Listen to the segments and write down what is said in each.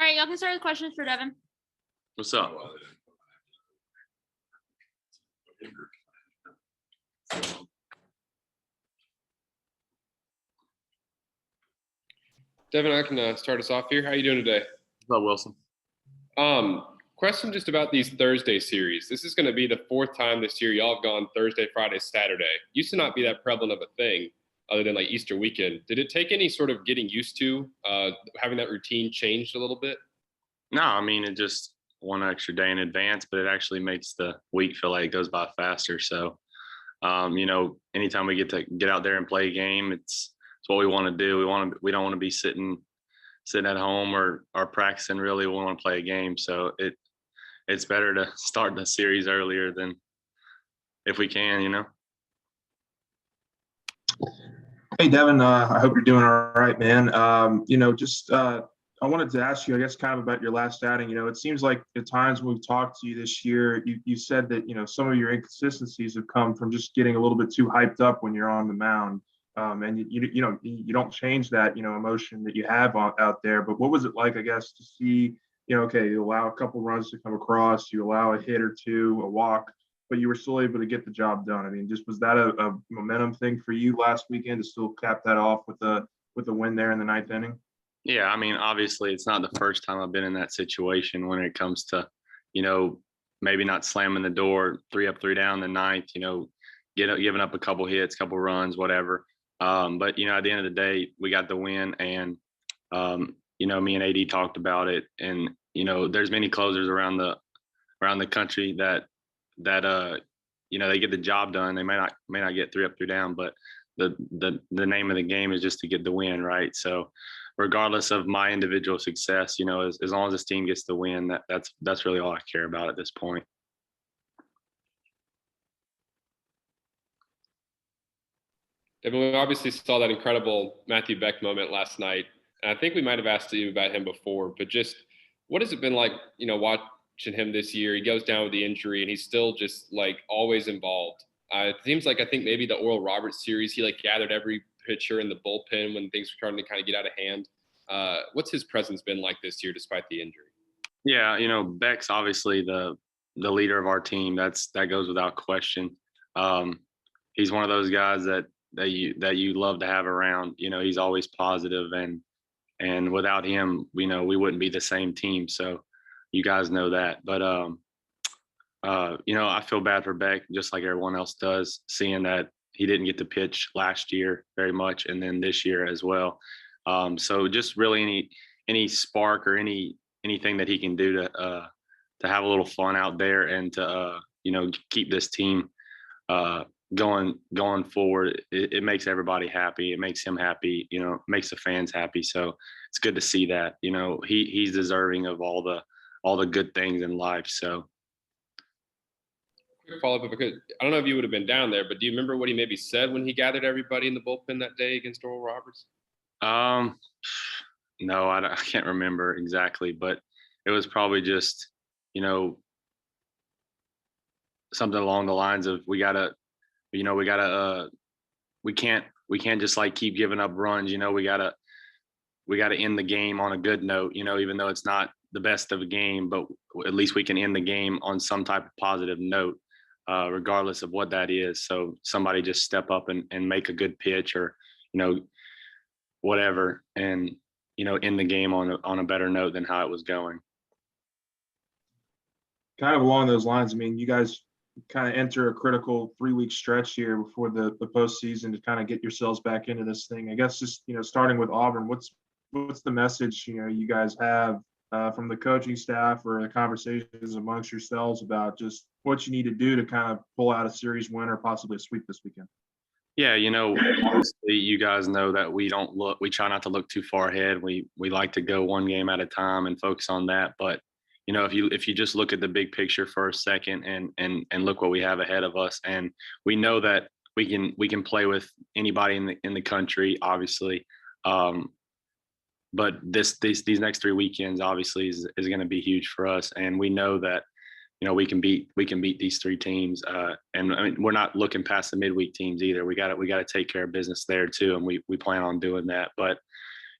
All right, y'all can start with questions for Devin. What's up? Devin, I can start us off here. How are you doing today? What's up, Wilson? Question just about these Thursday series. This is going to be the fourth time this year y'all have gone Thursday, Friday, Saturday. Used to not be that prevalent of a thing other than like Easter weekend. Did it take any sort of getting used to having that routine changed a little bit? No, I mean, it just one extra day in advance, but it actually makes the week feel like it goes by faster. So, anytime we get to get out there and play a game, it's what we want to do. We don't want to be sitting at home or practicing. Really, we want to play a game. So it's better to start the series earlier than if we can. Hey, Devin, I hope you're doing all right, man. I wanted to ask you, I guess, kind of about your last outing. It seems like at times when we've talked to you this year, you said that, some of your inconsistencies have come from just getting a little bit too hyped up when you're on the mound. And you don't change that, emotion that you have out there. But what was it like, I guess, to see, okay, you allow a couple runs to come across, you allow a hit or two, a walk, but you were still able to get the job done. I mean, just was that a momentum thing for you last weekend to still cap that off with a win there in the ninth inning? Yeah, I mean, obviously, it's not the first time I've been in that situation when it comes to, maybe not slamming the door 3 up, 3 down the ninth, giving up a couple hits, couple runs, whatever. But at the end of the day, we got the win, and me and AD talked about it, and there's many closers around the country that they get the job done. They may not get 3 up, 3 down, but the name of the game is just to get the win, right? So regardless of my individual success, as long as this team gets the win, that's really all I care about at this point. Devin, we obviously saw that incredible Matthew Beck moment last night. And I think we might have asked you about him before, but just what has it been like, watching him this year? He goes down with the injury and he's still just like always involved. It seems like I think maybe the Oral Roberts series, he like gathered every pitcher in the bullpen when things were starting to kind of get out of hand. What's his presence been like this year despite the injury? Yeah, Beck's obviously the leader of our team. That goes without question. He's one of those guys that you love to have around. He's always positive, and without him, we wouldn't be the same team. So you guys know that. But I feel bad for Beck, just like everyone else does, seeing that he didn't get to pitch last year very much, and then this year as well. So just really any spark or anything that he can do to have a little fun out there and to keep this team going forward. It makes everybody happy. It makes him happy. Makes the fans happy. So it's good to see that. He's deserving of all the good things in life. So. Quick follow-up, if I could. I don't know if you would have been down there, but do you remember what he maybe said when he gathered everybody in the bullpen that day against Oral Roberts? No, I can't remember exactly, but it was probably just, something along the lines of we can't just like keep giving up runs. We gotta end the game on a good note. Even though it's not the best of a game, but at least we can end the game on some type of positive note. Regardless of what that is. So somebody just step up and make a good pitch or, whatever, and, end the game on a better note than how it was going. Kind of along those lines, I mean, you guys kind of enter a critical 3-week stretch here before the postseason to kind of get yourselves back into this thing. I guess just, starting with Auburn, what's the message, you guys have from the coaching staff or the conversations amongst yourselves about just what you need to do to kind of pull out a series win or possibly a sweep this weekend? Yeah, obviously you guys know that we try not to look too far ahead. We like to go one game at a time and focus on that. But, if you just look at the big picture for a second and look what we have ahead of us, and we know that we can play with anybody in the country, obviously. But these next 3 weekends obviously is going to be huge for us, and we know that we can beat these 3 teams, and I mean we're not looking past the midweek teams either. We got to take care of business there too, and we plan on doing that. But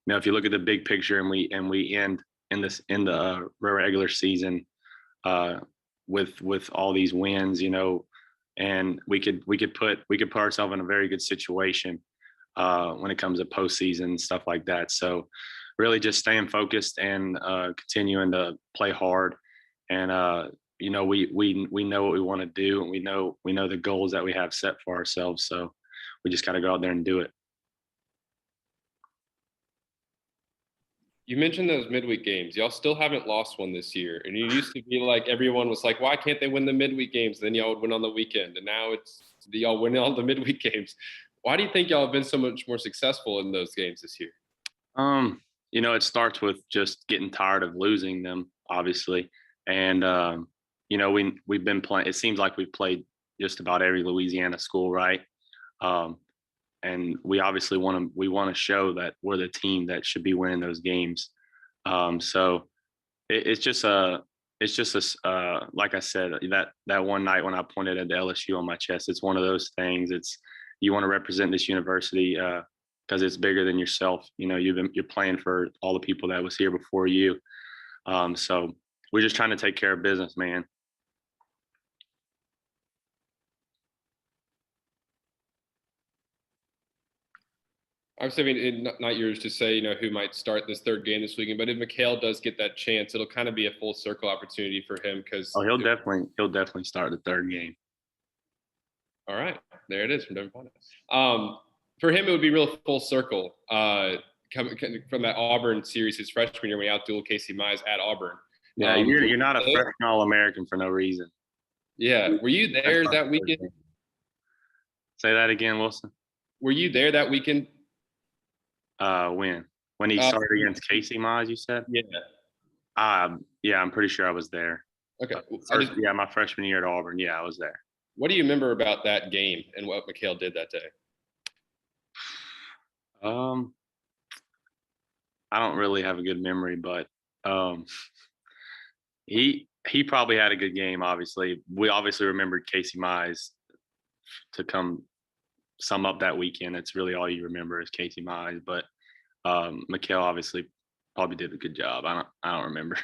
if you look at the big picture and we end in the regular season with all these wins, and we could put ourselves in a very good situation when it comes to postseason and stuff like that. So really just staying focused and continuing to play hard. And we know what we want to do, and we know the goals that we have set for ourselves. So we just got to go out there and do it. You mentioned those midweek games. Y'all still haven't lost one this year. And you used to be like, everyone was like, why can't they win the midweek games? Then y'all would win on the weekend. And now y'all win all the midweek games. Why do you think y'all have been so much more successful in those games this year? It starts with just getting tired of losing them, obviously. And, we've been playing, it seems like we've played just about every Louisiana school, right? And we obviously want to show that we're the team that should be winning those games. So it's just like I said, that one night when I pointed at the LSU on my chest, it's one of those things. It's, you want to represent this university because it's bigger than yourself. You're playing for all the people that was here before you. So we're just trying to take care of business, man. Obviously, I mean, not yours to say, who might start this third game this weekend, but if Mikhail does get that chance, it'll kind of be a full circle opportunity for him because he'll definitely start the third game. All right, there it is from Devin Ponda. For him, it would be real full circle coming from that Auburn series his freshman year when he outdueled Casey Mize at Auburn. Yeah, you're not a freshman All-American for no reason. Yeah, were you there that weekend? Say that again, Wilson. Were you there that weekend? When he started against Casey Mize, you said? Yeah. Yeah, I'm pretty sure I was there. Okay. My freshman year at Auburn. Yeah, I was there. What do you remember about that game and what Mikhail did that day? I don't really have a good memory, but he probably had a good game. Obviously, we obviously remembered Casey Mize to come sum up that weekend. It's really all you remember is Casey Mize, but Mikhail obviously probably did a good job. I don't remember.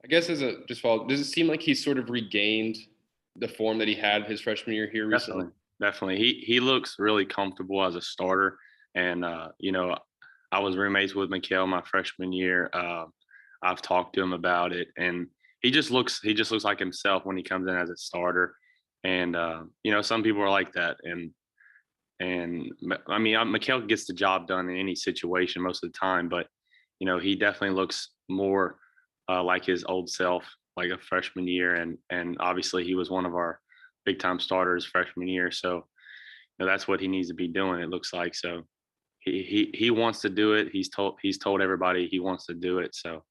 I guess does it seem like he's sort of regained the form that he had his freshman year here recently? Definitely. He looks really comfortable as a starter. And, I was roommates with Mikhail my freshman year. I've talked to him about it, and he just looks like himself when he comes in as a starter. And, some people are like that. And I mean, Mikhail gets the job done in any situation most of the time, but, he definitely looks more like his old self, like a freshman year. And obviously he was one of our big time starters freshman year. So that's what he needs to be doing, it looks like. So he wants to do it. He's told everybody he wants to do it. So,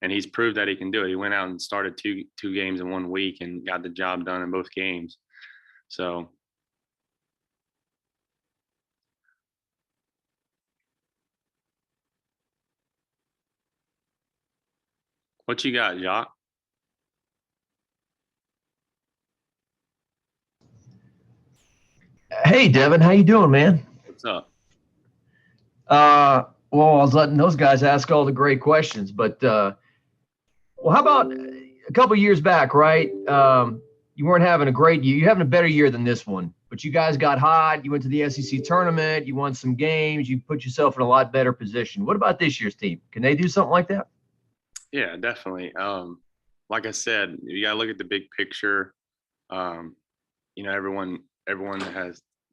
and he's proved that he can do it. He went out and started two games in 1 week and got the job done in both games. So what you got, Jacques? Hey, Devin, how you doing, man? What's up? Well, I was letting those guys ask all the great questions, but how about a couple years back, right? You weren't having a great year. You're having a better year than this one, but you guys got hot. You went to the SEC tournament. You won some games. You put yourself in a lot better position. What about this year's team? Can they do something like that? Yeah, definitely. Like I said, you got to look at the big picture. Everyone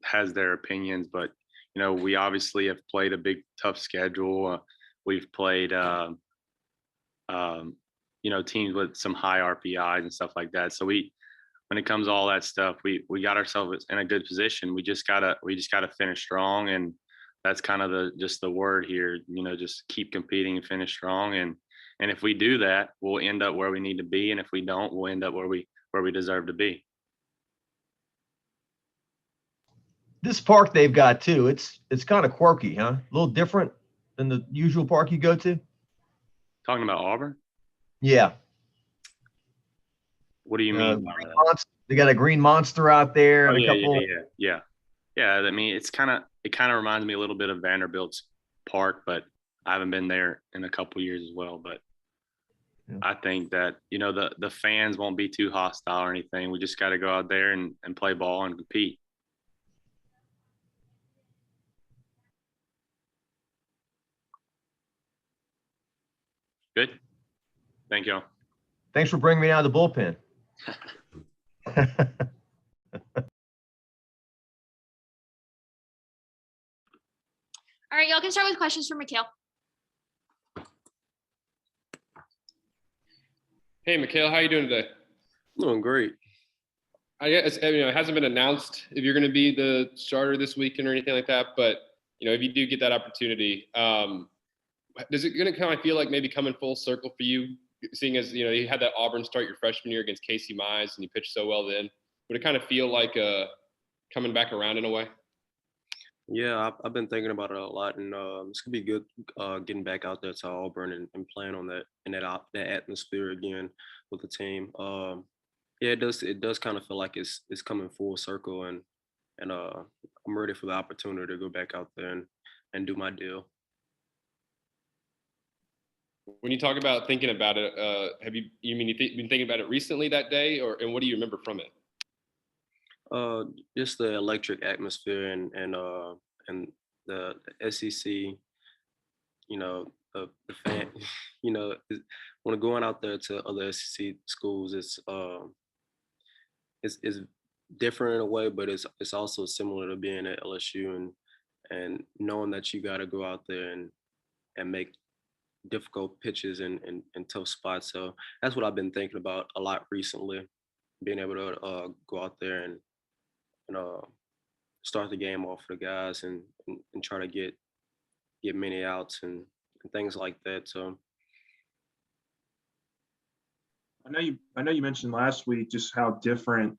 has their opinions, but we obviously have played a big tough schedule. We've played teams with some high RPIs and stuff like that. So when it comes to all that stuff, we got ourselves in a good position. We just gotta finish strong, and that's kind of the word here. Just keep competing and finish strong, and if we do that, we'll end up where we need to be, and if we don't, we'll end up where we deserve to be. This park they've got too, it's kind of quirky, huh? A little different than the usual park you go to. Talking about Auburn? Yeah. What do you mean? They got a green monster out there. Oh, and yeah. I mean, it's kind of it kind of reminds me a little bit of Vanderbilt's park, but I haven't been there in a couple years as well. But Yeah. I think that, the fans won't be too hostile or anything. We just got to go out there and play ball and compete. Good. Thank you. Thanks for bringing me out of the bullpen. All right, y'all can start with questions for Mikhail. Hey, Mikhail, how you doing today? Doing great. I guess it hasn't been announced if you're going to be the starter this weekend or anything like that, but if you do get that opportunity, does it going to kind of feel like maybe coming full circle for you, seeing as you had that Auburn start your freshman year against Casey Mize and you pitched so well then? Would it kind of feel like coming back around in a way? Yeah, I've been thinking about it a lot, and it's gonna be good getting back out there to Auburn and playing on that that atmosphere again with the team. Yeah, it does kind of feel like it's coming full circle, and I'm ready for the opportunity to go back out there and do my deal. When you talk about thinking about it, have you been thinking about it recently that day, and what do you remember from it? Just the electric atmosphere and the SEC, the fan, when going out there to other SEC schools, it's different in a way, but it's also similar to being at LSU and knowing that you got to go out there and make difficult pitches and tough spots. So that's what I've been thinking about a lot recently, being able to go out there and start the game off for the guys and try to get many outs and things like that. So I know you mentioned last week just how different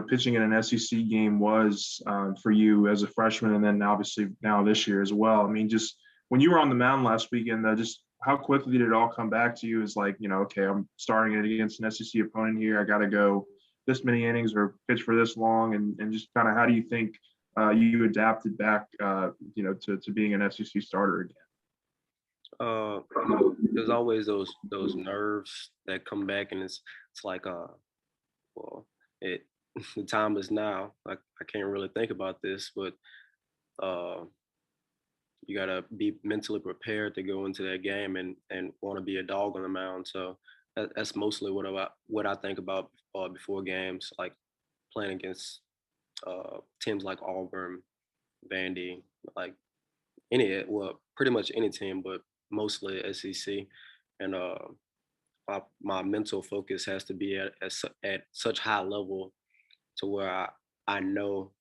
pitching in an SEC game was for you as a freshman, and then obviously now this year as well. I mean, just when you were on the mound last weekend, just how quickly did it all come back to you? As like, okay, I'm starting it against an SEC opponent here. I got to go this many innings or pitch for this long, and just kind of how do you think you adapted back, to being an SEC starter again? There's always those nerves that come back, and it's like well, the time is now. I can't really think about this, but you gotta be mentally prepared to go into that game and want to be a dog on the mound. So that's mostly what I think about before games, like playing against teams like Auburn, Vandy, like pretty much any team, but mostly SEC. And my mental focus has to be at such high level to where I know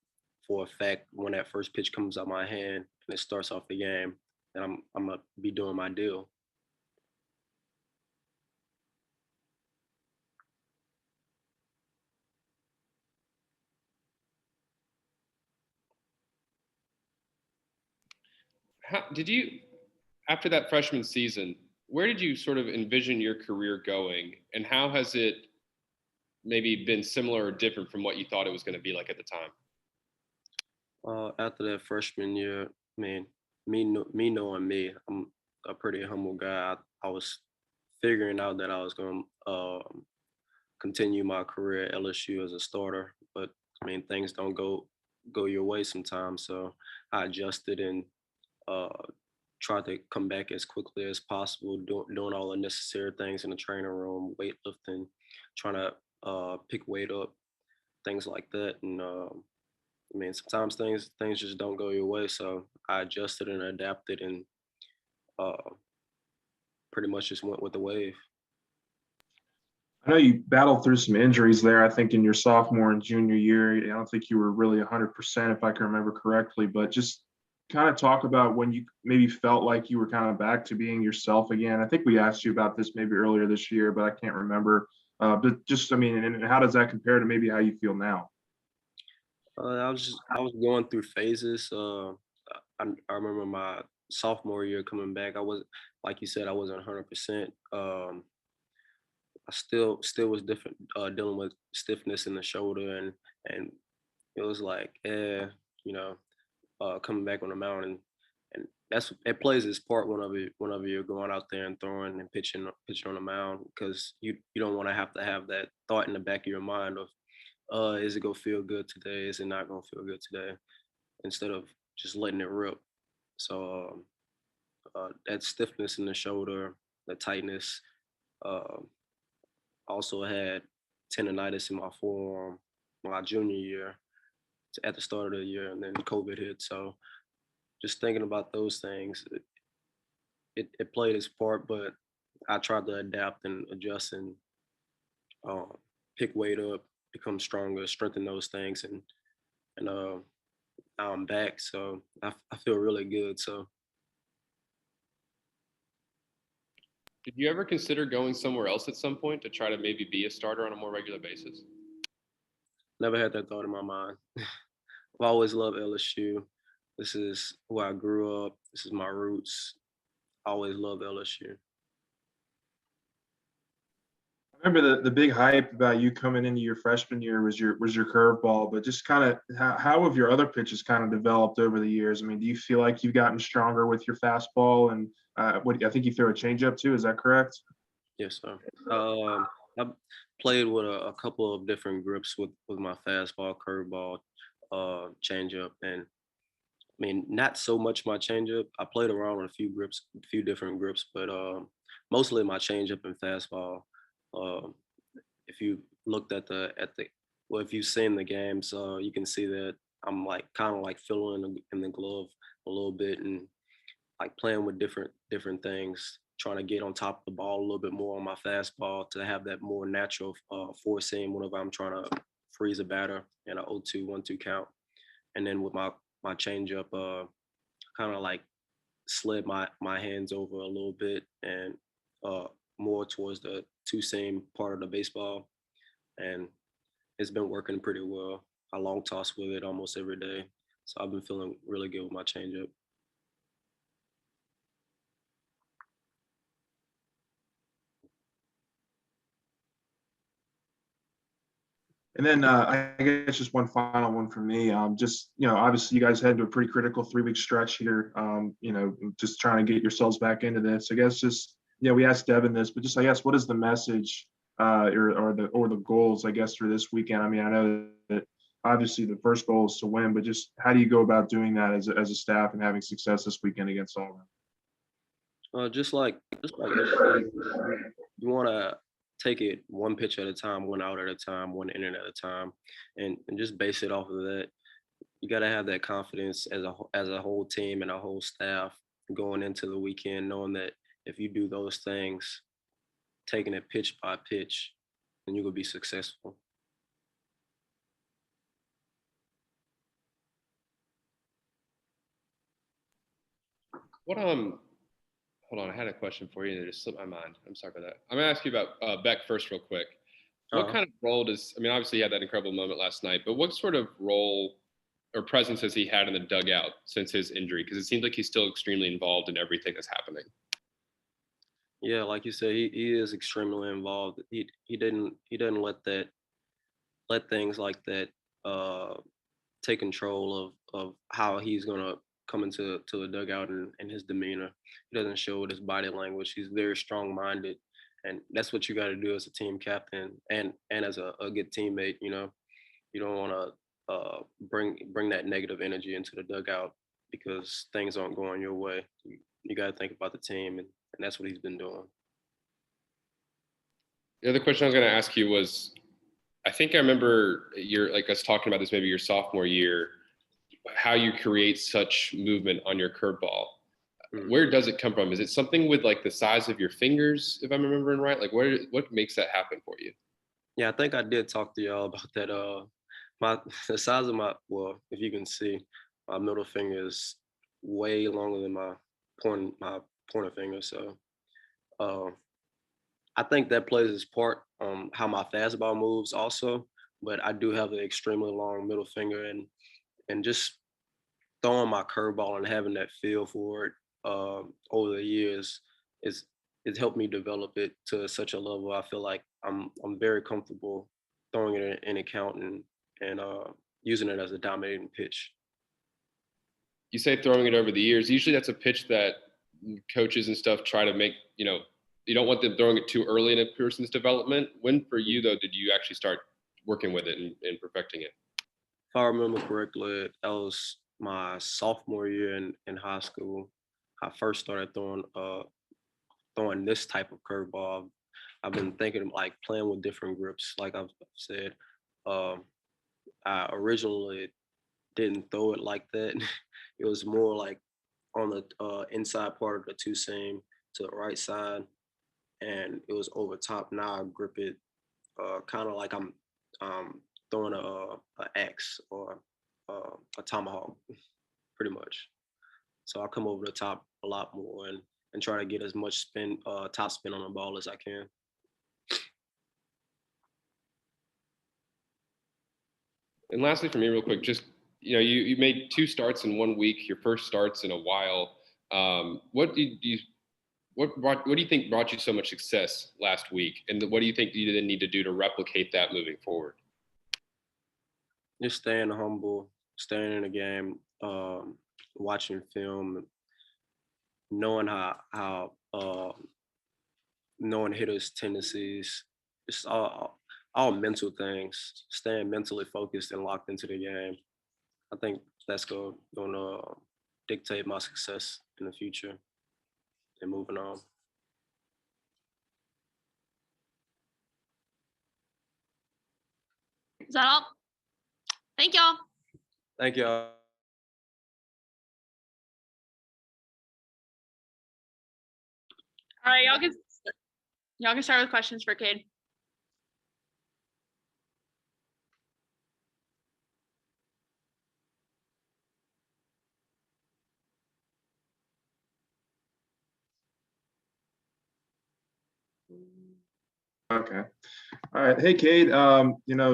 for a fact when that first pitch comes out my hand and it starts off the game, that I'm gonna be doing my deal. How did you, after that freshman season, where did you sort of envision your career going, and how has it maybe been similar or different from what you thought it was going to be like at the time? After that freshman year, man, knowing me, I'm a pretty humble guy. I was figuring out that I was going to continue my career at LSU as a starter, but I mean things don't go your way sometimes. So I adjusted and tried to come back as quickly as possible, doing all the necessary things in the training room, weightlifting, trying to pick weight up, things like that. And I mean, sometimes things just don't go your way. So I adjusted and adapted and pretty much just went with the wave. I know you battled through some injuries there, I think, in your sophomore and junior year. I don't think you were really 100%, if I can remember correctly, but just kind of talk about when you maybe felt like you were kind of back to being yourself again. I think we asked you about this maybe earlier this year, but I can't remember. But just, I mean, and how does that compare to maybe how you feel now? I was going through phases. I remember my sophomore year coming back. I was, like you said, I wasn't 100%. I still was different, dealing with stiffness in the shoulder, and it was like, you know, coming back on the mound, and it plays its part whenever you're going out there and throwing and pitching on the mound, because you don't want to have that thought in the back of your mind of is it gonna feel good today? Is it not gonna feel good today? Instead of just letting it rip. So that stiffness in the shoulder, the tightness. Also had tendonitis in my forearm my junior year at the start of the year, and then COVID hit. So just thinking about those things, it played its part, but I tried to adapt and adjust and pick weight up, become stronger, strengthen those things, and now I'm back. So I feel really good. So Did you ever consider going somewhere else at some point to try to maybe be a starter on a more regular basis? never had that thought in my mind. I've always loved LSU. This is where I grew up. This is my roots. I always loved LSU. I remember the big hype about you coming into your freshman year was your curveball, but just kind of how have your other pitches kind of developed over the years? I mean, do you feel like you've gotten stronger with your fastball and what I think you throw a changeup too? Is that correct? Yes, sir. I played with a couple of different grips with my fastball, curveball, changeup, and I mean, not so much my changeup. I played around with a few different grips, but mostly my changeup and fastball. Um, if you looked well, if you've seen the games, you can see that I'm like kind of like filling in the glove a little bit and like playing with different things, trying to get on top of the ball a little bit more on my fastball to have that more natural four seam whenever I'm trying to freeze a batter in a 0-2, 1-2 count. And then with my changeup, kind of like slid my hands over a little bit and more towards the two seam part of the baseball, and it's been working pretty well. I long toss with it almost every day, so I've been feeling really good with my changeup. And then I guess just one final one for me. Just obviously you guys head into a pretty critical 3 week stretch here. Just trying to get yourselves back into this. I guess just we asked Devin this, but just I guess what is the message or the goals I guess for this weekend? I mean, I know that obviously the first goal is to win, but just how do you go about doing that as a staff and having success this weekend against Auburn? Just like everything, you want to take it one pitch at a time, one out at a time, one inning at a time, and just base it off of that. You got to have that confidence as a whole team and a whole staff going into the weekend, knowing that if you do those things, taking it pitch by pitch, then you will be successful. What hold on, I had a question for you that just slipped my mind. I'm sorry about that. I'm gonna ask you about Beck first, real quick. What kind of role I mean, obviously he had that incredible moment last night, but what sort of role or presence has he had in the dugout since his injury? Because it seems like he's still extremely involved in everything that's happening. Yeah, like you said, he is extremely involved. He didn't let things like that take control of how he's gonna come into the dugout and his demeanor. He doesn't show it his body language. He's very strong minded, and that's what you got to do as a team captain and as a good teammate. You don't want to bring that negative energy into the dugout because things aren't going your way. You got to think about the team, and that's what he's been doing. The other question I was going to ask you was, I think I remember us talking about this maybe your sophomore year, how you create such movement on your curveball. Where does it come from? Is it something with like the size of your fingers, if I'm remembering right? Like what makes that happen for you? Yeah, I think I did talk to y'all about that. The size of if you can see, my middle finger is way longer than my pointer finger. So I think that plays its part how my fastball moves also. But I do have an extremely long middle finger, and just throwing my curveball and having that feel for it over the years is it's helped me develop it to such a level. I feel like I'm very comfortable throwing it in a count and using it as a dominating pitch. you say throwing it over the ears. Usually that's a pitch that coaches and stuff try to make, you don't want them throwing it too early in a person's development. When for you, though, did you actually start working with it and perfecting it? If I remember correctly, that was my sophomore year in high school. I first started throwing this type of curveball. I've been thinking of like playing with different grips. Like I've said, I originally didn't throw it like that. It was more like on the inside part of the two seam to the right side, and it was over top. Now I grip it kind of like I'm throwing a axe or a tomahawk, pretty much. So I come over the top a lot more and try to get as much spin, top spin on the ball as I can. And lastly, for me, real quick, just you made 2 starts in 1 week, your first starts in a while. What do you think brought you so much success last week, and what do you think you then need to do to replicate that moving forward? Just staying humble, staying in the game, watching film, knowing how knowing hitters' tendencies. It's all mental things. Staying mentally focused and locked into the game. I think that's going to dictate my success in the future and moving on. Is that all? Thank y'all. Thank you. All right, y'all can start with questions for Cade. Okay. All right. Hey, Cade,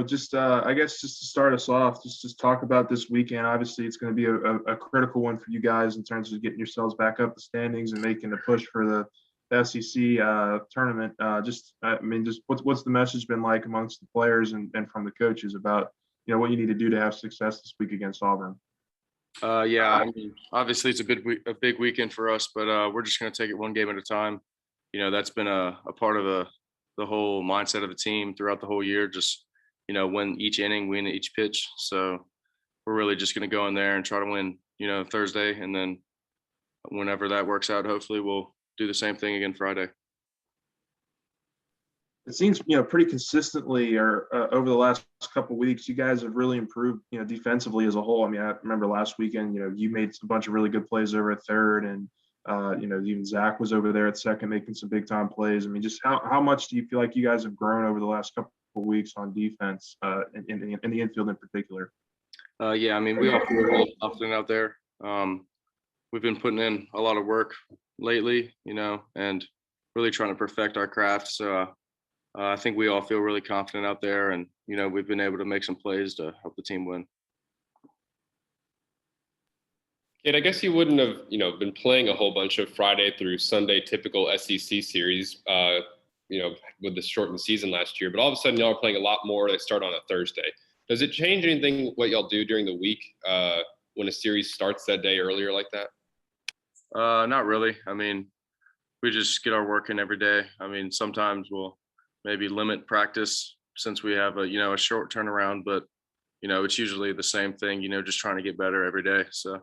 just I guess just to start us off, just talk about this weekend. Obviously, it's going to be a critical one for you guys in terms of getting yourselves back up the standings and making a push for the SEC tournament. Just what's the message been like amongst the players and from the coaches about, what you need to do to have success this week against Auburn? Yeah, I mean, obviously it's a big weekend for us, but we're just going to take it one game at a time. That's been a part of the whole mindset of the team throughout the whole year. Just, win each inning, win each pitch. So we're really just going to go in there and try to win, Thursday. And then whenever that works out, hopefully we'll do the same thing again Friday. It seems, pretty consistently or over the last couple of weeks, you guys have really improved, defensively as a whole. I mean, I remember last weekend, you made a bunch of really good plays over at third, and even Zach was over there at second making some big time plays. I mean, just how much do you feel like you guys have grown over the last couple of weeks on defense in the infield in particular? Yeah, I mean, we all feel really confident out there. We've been putting in a lot of work lately, and really trying to perfect our craft. So I think we all feel really confident out there, and, we've been able to make some plays to help the team win. And I guess you wouldn't have, been playing a whole bunch of Friday through Sunday typical SEC series, with the shortened season last year. But all of a sudden, y'all are playing a lot more. They start on a Thursday. Does it change anything what y'all do during the week when a series starts that day earlier like that? Not really. I mean, we just get our work in every day. I mean, sometimes we'll maybe limit practice since we have a short turnaround, but it's usually the same thing. Just trying to get better every day. So.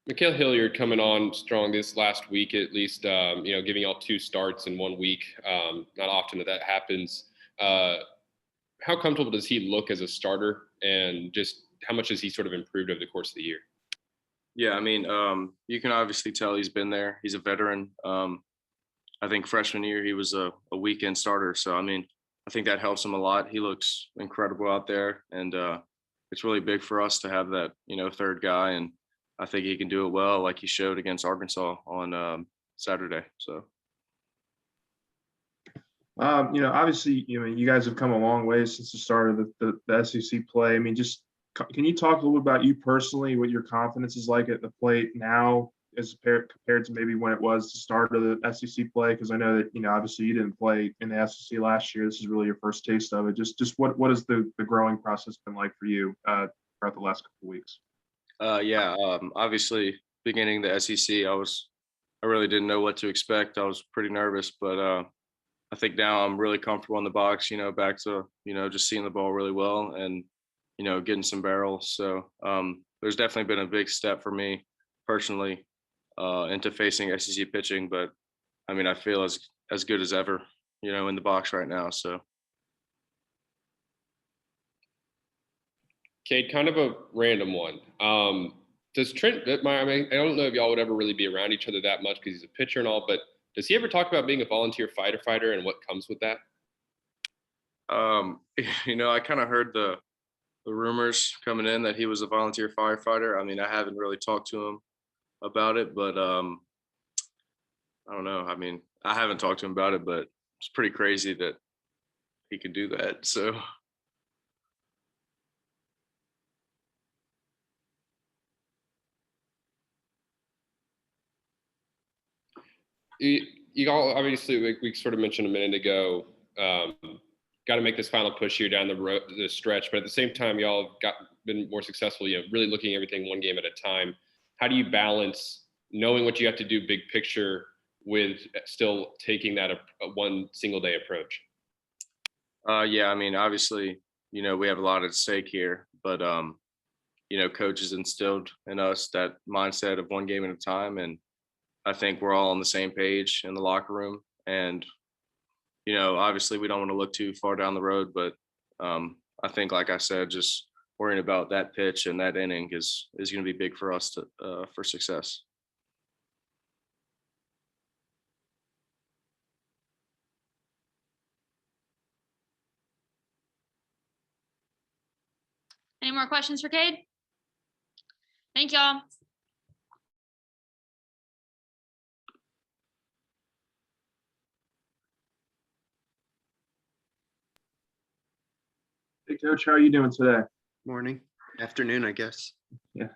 Mikhail Hilliard coming on strong this last week, at least, giving y'all 2 starts in 1 week. Not often that happens. How comfortable does he look as a starter, and just how much has he sort of improved over the course of the year? Yeah, I mean, you can obviously tell he's been there. He's a veteran. I think freshman year he was a weekend starter. So, I mean, I think that helps him a lot. He looks incredible out there, and it's really big for us to have that, third guy. And I think he can do it well, like he showed against Arkansas on Saturday. So. Obviously, you guys have come a long way since the start of the SEC play. I mean, just can you talk a little bit about you personally, what your confidence is like at the plate now, compared to maybe when it was the start of the SEC play? Because I know that, obviously you didn't play in the SEC last year. This is really your first taste of it. Just what has the growing process been like for you throughout the last couple of weeks? Obviously beginning the SEC, I really didn't know what to expect. I was pretty nervous, but I think now I'm really comfortable in the box, back to, just seeing the ball really well and, getting some barrels. So there's definitely been a big step for me personally into facing SEC pitching, but I mean, I feel as good as ever, in the box right now. So. Cade, kind of a random one. Does Trent Vittmeyer, I mean, I don't know if y'all would ever really be around each other that much because he's a pitcher and all, but does he ever talk about being a volunteer fighter and what comes with that? I kind of heard the rumors coming in that he was a volunteer firefighter. I mean, I haven't really talked to him about it, but I don't know. I mean, I haven't talked to him about it, but it's pretty crazy that he could do that. So. You all obviously, we sort of mentioned a minute ago, got to make this final push here down the stretch, but at the same time, y'all have been more successful, really looking at everything one game at a time. How do you balance knowing what you have to do big picture with still taking that a one single day approach? I mean, obviously, we have a lot at stake here, but coach has instilled in us that mindset of one game at a time, and I think we're all on the same page in the locker room. And, obviously we don't want to look too far down the road, but I think, like I said, just worrying about that pitch and that inning is going to be big for us for success. Any more questions for Cade? Thank y'all. Hey, Coach, how are you doing today? Morning, afternoon, I guess. Yeah.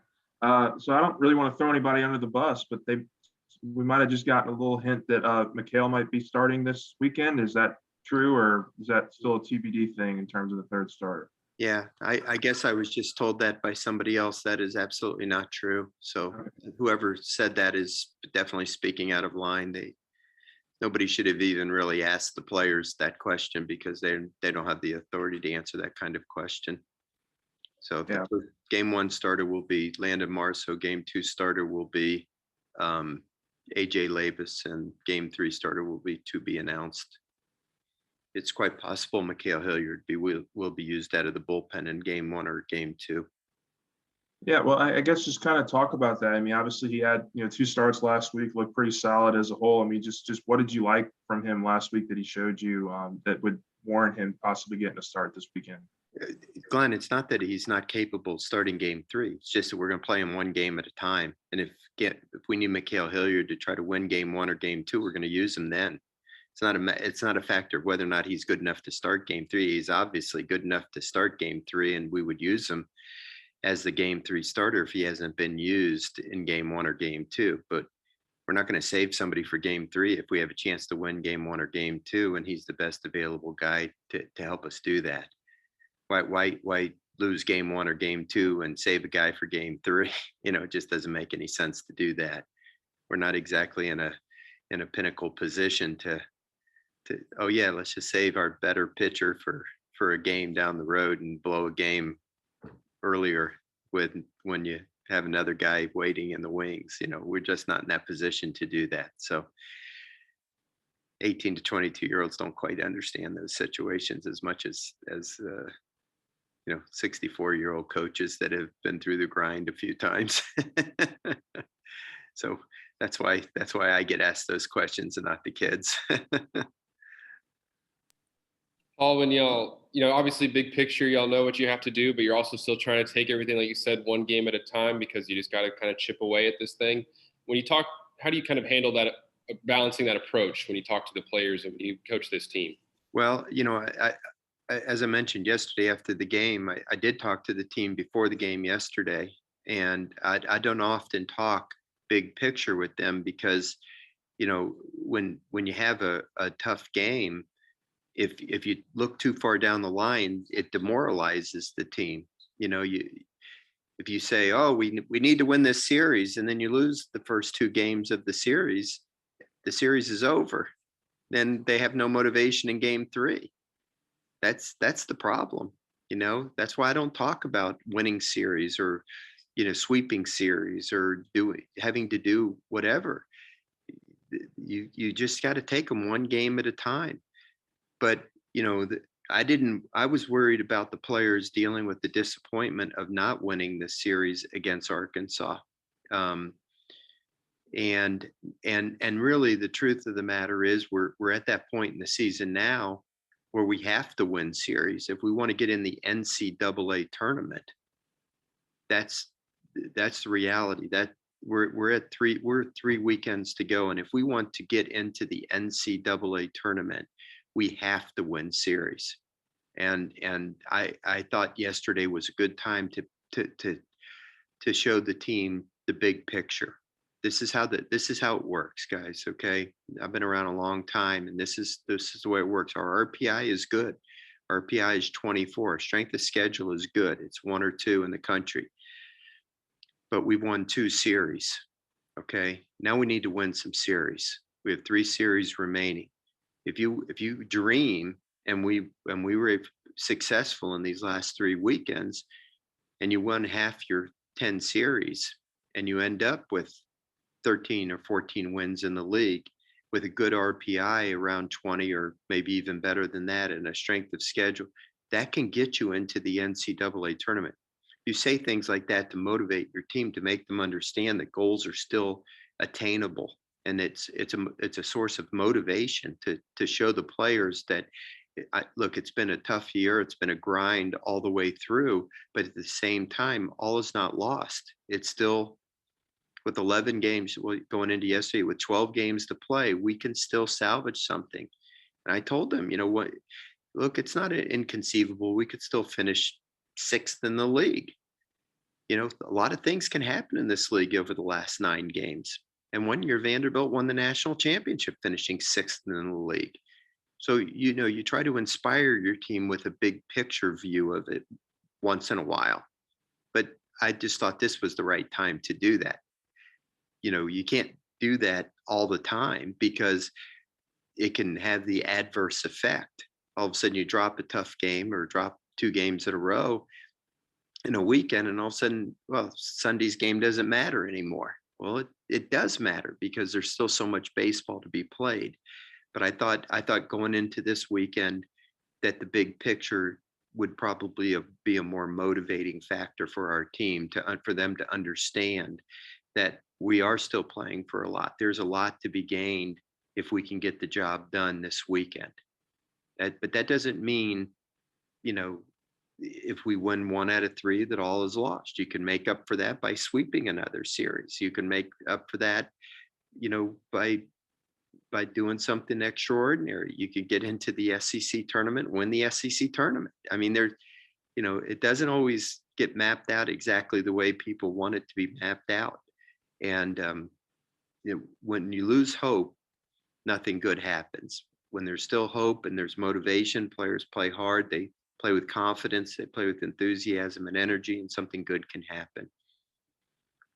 So I don't really want to throw anybody under the bus, but we might have just gotten a little hint that Mikhail might be starting this weekend. Is that true, or is that still a TBD thing in terms of the third starter? Yeah, I guess I was just told that by somebody else. That is absolutely not true. So whoever said that is definitely speaking out of line. Nobody should have even really asked the players that question because they don't have the authority to answer that kind of question. So game one starter will be Landon Marceau. Game two starter will be AJ Labus, and game three starter will be to be announced. It's quite possible Mikhail Hilliard will be used out of the bullpen in game one or game two. Yeah, well, I guess just kind of talk about that. I mean, obviously he had, 2 starts last week, looked pretty solid as a whole. I mean, just what did you like from him last week that he showed you that would warrant him possibly getting a start this weekend? Glenn, it's not that he's not capable of starting game three. It's just that we're going to play him one game at a time. And if we need Mikhail Hilliard to try to win game one or game two, we're going to use him then. It's not a factor of whether or not he's good enough to start game three. He's obviously good enough to start game three, and we would use him as the game three starter if he hasn't been used in game one or game two. But we're not going to save somebody for game three if we have a chance to win game one or game two, and he's the best available guy to help us do that. Why lose game one or game two and save a guy for game three? It just doesn't make any sense to do that. We're not exactly in a pinnacle position to let's just save our better pitcher for a game down the road and blow a game earlier when you have another guy waiting in the wings. We're just not in that position to do that. So 18 to 22-year-olds don't quite understand those situations as much as 64-year-old coaches that have been through the grind a few times. So that's why I get asked those questions and not the kids. Paul, when y'all, obviously big picture, y'all know what you have to do, but you're also still trying to take everything, like you said, one game at a time because you just got to kind of chip away at this thing. When you talk, how do you kind of handle that, balancing that approach when you talk to the players and when you coach this team? Well, I as I mentioned yesterday after the game, I did talk to the team before the game yesterday, and I don't often talk big picture with them, because, you know, when you have a tough game, if you look too far down the line, it demoralizes the team. You know, if you say, oh, we need to win this series, and then you lose the first two games of the series is over. Then they have no motivation in game three. That's the problem. You know, that's why I don't talk about winning series or, you know, sweeping series or having to do whatever. You just got to take them one game at a time. But, you know, I was worried about the players dealing with the disappointment of not winning the series against Arkansas. And really the truth of the matter is we're at that point in the season now where we have to win series if we want to get in the NCAA tournament. That's the reality. That we're 3 weekends to go, and if we want to get into the NCAA tournament, we have to win series. And I thought yesterday was a good time to show the team the big picture. This is how it works, guys. Okay, I've been around a long time, and this is the way it works. Our RPI is good. RPI is 24. Strength of schedule is good. It's 1 or 2 in the country, but we've won 2 series. Okay, now we need to win some series. We have 3 series remaining. If you dream, and we were successful in these last 3 weekends, and you won half your 10 series, and you end up with 13 or 14 wins in the league with a good RPI around 20, or maybe even better than that, and a strength of schedule, that can get you into the NCAA tournament. You say things like that to motivate your team, to make them understand that goals are still attainable. And it's a source of motivation to show the players that, look, it's been a tough year. It's been a grind all the way through, but at the same time, all is not lost. It's still, with 11 games going into yesterday, with 12 games to play, we can still salvage something. And I told them, you know what, look, it's not inconceivable. We could still finish 6th in the league. You know, a lot of things can happen in this league over the last 9 games. And one year, Vanderbilt won the national championship, finishing 6th in the league. So, you know, you try to inspire your team with a big picture view of it once in a while. But I just thought this was the right time to do that. You know, you can't do that all the time, because it can have the adverse effect. All of a sudden you drop a tough game, or drop 2 games in a row in a weekend, and all of a sudden, well, Sunday's game doesn't matter anymore. Well, it does matter, because there's still so much baseball to be played. But I thought going into this weekend that the big picture would probably be a more motivating factor for our team, for them to understand that we are still playing for a lot. There's a lot to be gained if we can get the job done this weekend. But that doesn't mean, you know, if we win 1 out of 3, that all is lost. You can make up for that by sweeping another series. You can make up for that, you know, by doing something extraordinary. You could get into the SEC tournament, win the SEC tournament. I mean, you know, it doesn't always get mapped out exactly the way people want it to be mapped out. And you know, when you lose hope, nothing good happens. When there's still hope and there's motivation, players play hard. They play with confidence. They play with enthusiasm and energy, and something good can happen.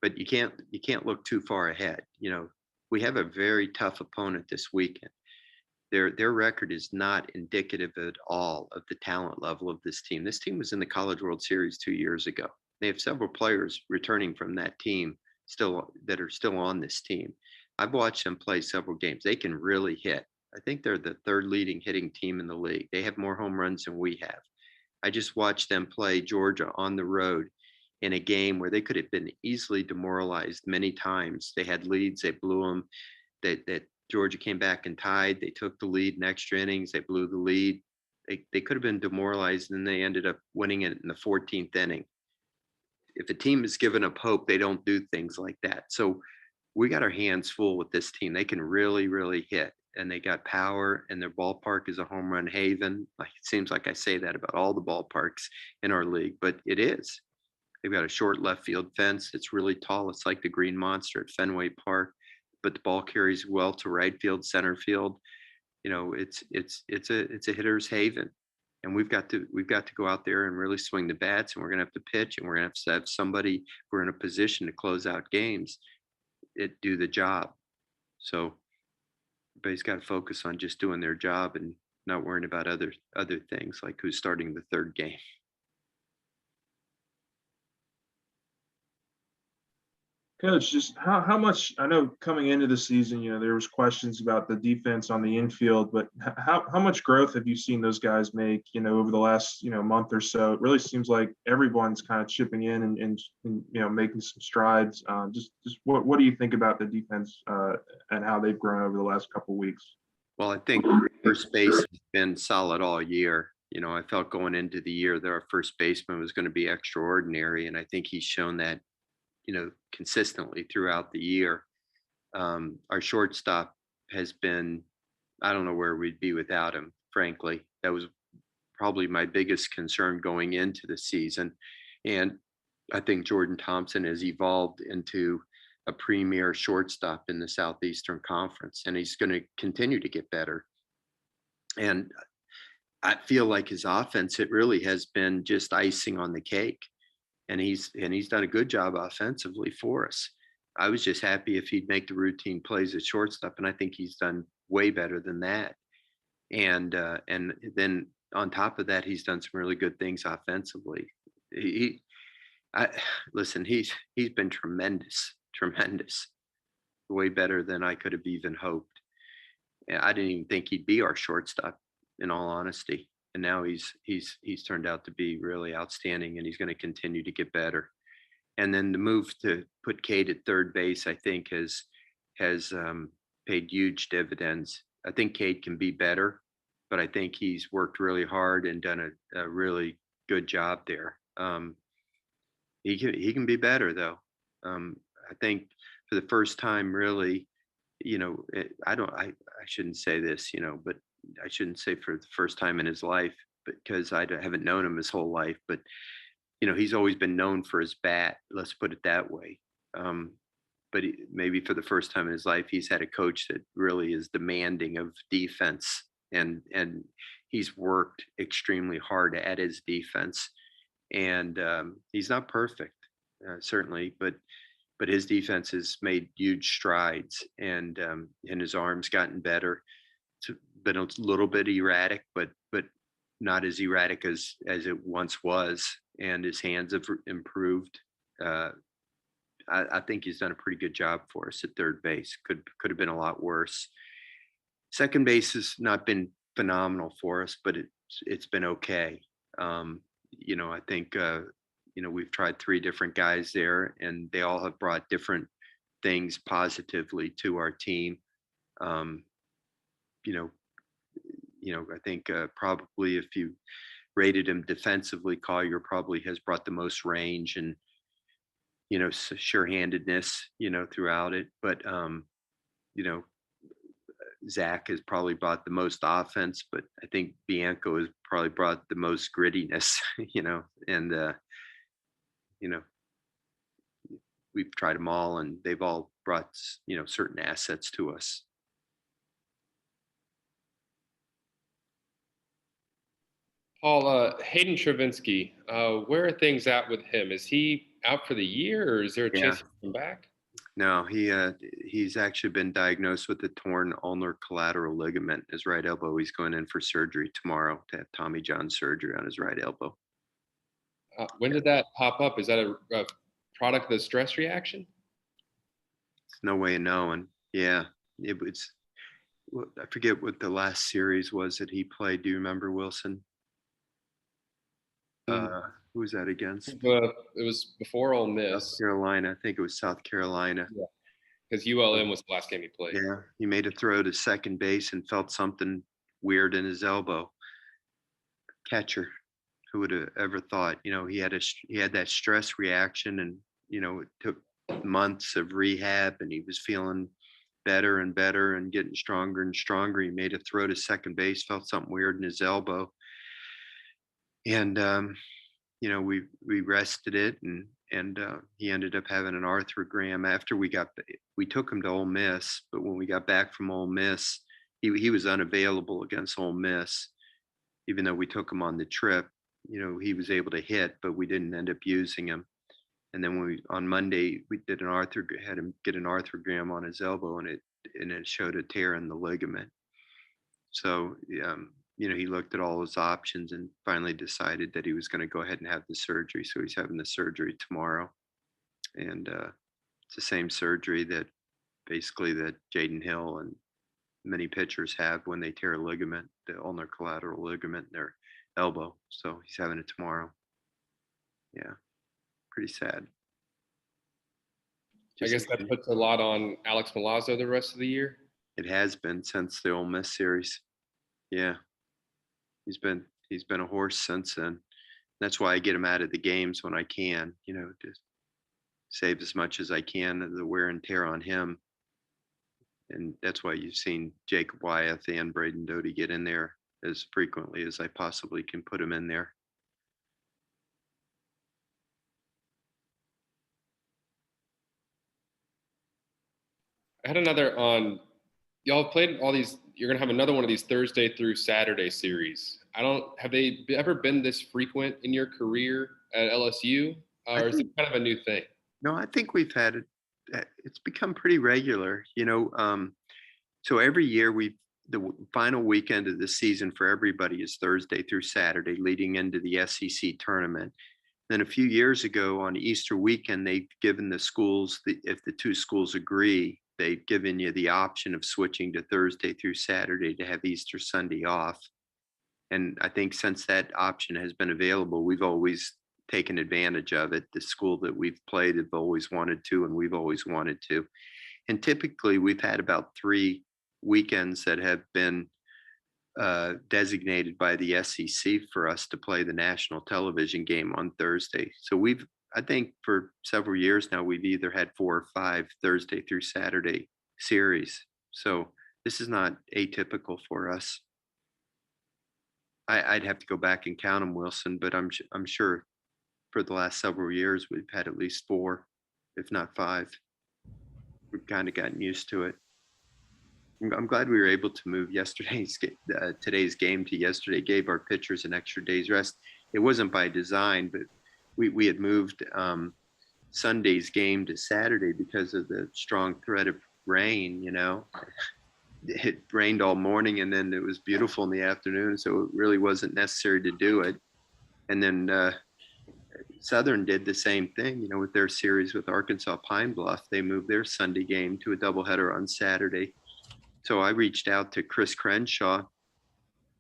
But you can't look too far ahead. You know, we have a very tough opponent this weekend. Their record is not indicative at all of the talent level of this team. This team was in the College World Series 2 years ago. They have several players returning from that team that are still on this team. I've watched them play several games. They can really hit. I think they're the 3rd leading hitting team in the league. They have more home runs than we have. I just watched them play Georgia on the road in a game where they could have been easily demoralized many times. They had leads, they blew them. That Georgia came back and tied. They took the lead in extra innings. They blew the lead. They could have been demoralized, and they ended up winning it in the 14th inning. If a team is given up hope, they don't do things like that. So we got our hands full with this team. They can really, really hit, and they got power, and their ballpark is a home run haven. Like, it seems like I say that about all the ballparks in our league, but it is. They've got a short left field fence. It's really tall. It's like the Green Monster at Fenway Park, but the ball carries well to right field, center field. It's a hitter's haven, and we've got to go out there and really swing the bats, and we're gonna have to pitch, and we're gonna have to have somebody if we're in a position to close out games, do the job. So everybody's got to focus on just doing their job and not worrying about other things like who's starting the third game. Coach, just how much, I know coming into the season, there was questions about the defense on the infield, but how much growth have you seen those guys make, over the last, month or so? It really seems like everyone's kind of chipping in and making some strides. Just what do you think about the defense and how they've grown over the last couple of weeks? Well, I think first base has been solid all year. I felt going into the year that our first baseman was going to be extraordinary, and I think he's shown that consistently throughout the year. Our shortstop has been, I don't know where we'd be without him, frankly. That was probably my biggest concern going into the season. And I think Jordan Thompson has evolved into a premier shortstop in the Southeastern Conference, and he's going to continue to get better. And I feel like his offense, it really has been just icing on the cake. And he's done a good job offensively for us. I was just happy if he'd make the routine plays at shortstop, and I think he's done way better than that. And then on top of that, he's done some really good things offensively. Listen, he's been tremendous, way better than I could have even hoped. I didn't even think he'd be our shortstop, in all honesty. And now he's turned out to be really outstanding, and he's going to continue to get better. And then the move to put Cade at third base, I think, has paid huge dividends. I think Cade can be better, but I think he's worked really hard and done a really good job there. He can be better though. I think for the first time, really, I shouldn't say this, but I shouldn't say for the first time in his life, because I haven't known him his whole life, but he's always been known for his bat. Let's put it that way. But maybe for the first time in his life, he's had a coach that really is demanding of defense, and he's worked extremely hard at his defense. And he's not perfect, certainly, but his defense has made huge strides, and his arm's gotten better. It's been a little bit erratic, but not as erratic as it once was, and his hands have improved. I think he's done a pretty good job for us at third base. Could have been a lot worse. Second base has not been phenomenal for us, but it's been okay. I think we've tried 3 different guys there, and they all have brought different things positively to our team. I think probably if you rated him defensively, Collier probably has brought the most range and sure-handedness throughout it. But Zach has probably brought the most offense, but I think Bianco has probably brought the most grittiness. And we've tried them all, and they've all brought certain assets to us. Paul, Hayden Travinsky, where are things at with him? Is he out for the year, or is there a chance to come back? No, he's actually been diagnosed with a torn ulnar collateral ligament, his right elbow. He's going in for surgery tomorrow to have Tommy John surgery on his right elbow. When did that pop up? Is that a product of the stress reaction? There's no way of knowing. Yeah, it was. I forget what the last series was that he played. Do you remember, Wilson? Who was that against? It was before Ole Miss. South Carolina. I think it was South Carolina. Yeah, because ULM was the last game he played. Yeah, he made a throw to second base and felt something weird in his elbow. Catcher, who would have ever thought? He had that stress reaction, and it took months of rehab, and he was feeling better and better and getting stronger and stronger. He made a throw to second base, felt something weird in his elbow. And we rested it, and and he ended up having an arthrogram after we took him to Ole Miss, but when we got back from Ole Miss, he was unavailable against Ole Miss, even though we took him on the trip. He was able to hit, but we didn't end up using him. And then on Monday, we had him get an arthrogram on his elbow, and it showed a tear in the ligament. So, he looked at all his options and finally decided that he was going to go ahead and have the surgery. So he's having the surgery tomorrow. And it's the same surgery that Jaden Hill and many pitchers have when they tear a ligament, the ulnar collateral ligament in their elbow. So he's having it tomorrow. Yeah, pretty sad. I guess that puts a lot on Alex Milazzo the rest of the year. It has been since the Ole Miss series. Yeah, he's been a horse since then. That's why I get him out of the games when I can. To save as much as I can of the wear and tear on him. And that's why you've seen Jacob Wyeth and Braden Doty get in there as frequently as I possibly can put him in there. I had another on, y'all played all these, you're going to have another one of these Thursday through Saturday series. Have they ever been this frequent in your career at LSU? Or is it kind of a new thing? No, I think we've had it. It's become pretty regular, so every year the final weekend of the season for everybody is Thursday through Saturday leading into the SEC tournament. Then a few years ago on Easter weekend, they've given the schools, if the two schools agree, they've given you the option of switching to Thursday through Saturday to have Easter Sunday off. And I think since that option has been available, we've always taken advantage of it. The school that we've played have always wanted to, and we've always wanted to. And typically we've had about 3 weekends that have been designated by the SEC for us to play the national television game on Thursday. So I think for several years now, we've either had 4 or 5 Thursday through Saturday series. So this is not atypical for us. I'd have to go back and count them, Wilson, but I'm sure for the last several years, we've had at least 4, if not 5. We've kind of gotten used to it. I'm glad we were able to move today's game to yesterday. Gave our pitchers an extra day's rest. It wasn't by design, but we had moved Sunday's game to Saturday because of the strong threat of rain. It rained all morning, and then it was beautiful in the afternoon, so it really wasn't necessary to do it. And then Southern did the same thing, with their series with Arkansas Pine Bluff. They moved their Sunday game to a doubleheader on Saturday. So I reached out to Chris Crenshaw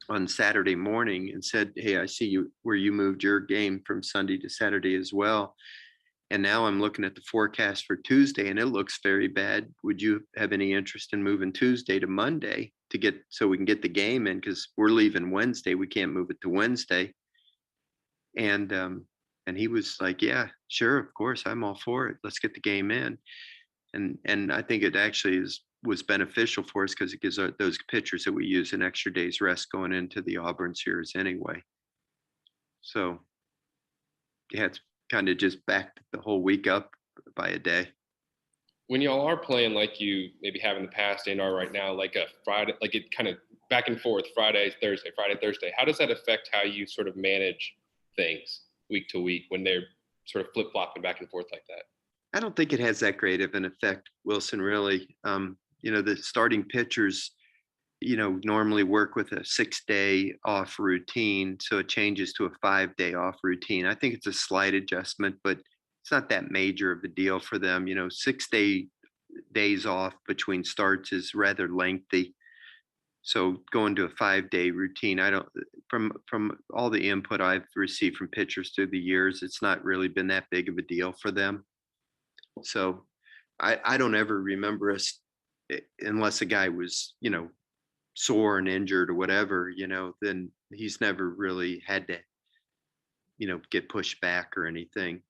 on Saturday morning and said, hey, I see where you moved your game from Sunday to Saturday as well. And now I'm looking at the forecast for Tuesday, and it looks very bad. Would you have any interest in moving Tuesday to Monday so we can get the game in? Because we're leaving Wednesday. We can't move it to Wednesday. And he was like, yeah, sure, of course, I'm all for it. Let's get the game in. And I think it actually was beneficial for us because it gives those pitchers that we use an extra day's rest going into the Auburn series anyway. So yeah, it's kind of just backed the whole week up by a day. When y'all are playing like you maybe have in the past and are right now, like a Friday, like it kind of back and forth, Friday, Thursday, how does that affect how you sort of manage things week to week when they're sort of flip-flopping back and forth like that? I don't think it has that great of an effect, Wilson, really. The starting pitchers, normally work with a 6-day off routine. So it changes to a 5-day off routine. I think it's a slight adjustment, but it's not that major of a deal for them. 6 days off between starts is rather lengthy. So going to a 5-day routine, from all the input I've received from pitchers through the years, it's not really been that big of a deal for them. So I don't ever remember us, unless a guy was, sore and injured or whatever, then he's never really had to, get pushed back or anything.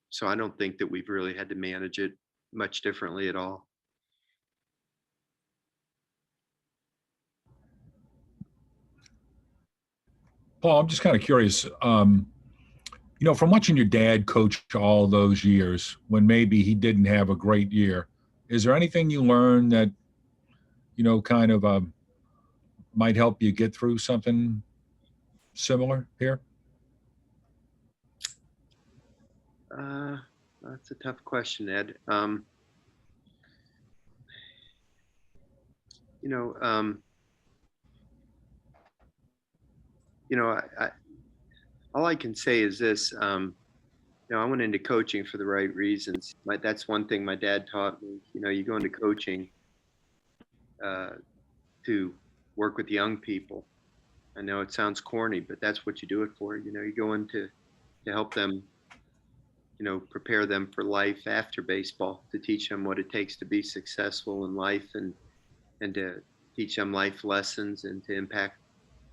So I don't think that we've really had to manage it much differently at all. Paul, I'm just kind of curious. From watching your dad coach all those years when maybe he didn't have a great year, is there anything you learned that, kind of might help you get through something similar here? That's a tough question, Ed. You know, all I can say is this. I went into coaching for the right reasons. That's one thing my dad taught me. You go into coaching to work with young people. I know it sounds corny, but that's what you do it for. You go in to help them, prepare them for life after baseball, to teach them what it takes to be successful in life, and to teach them life lessons, and to impact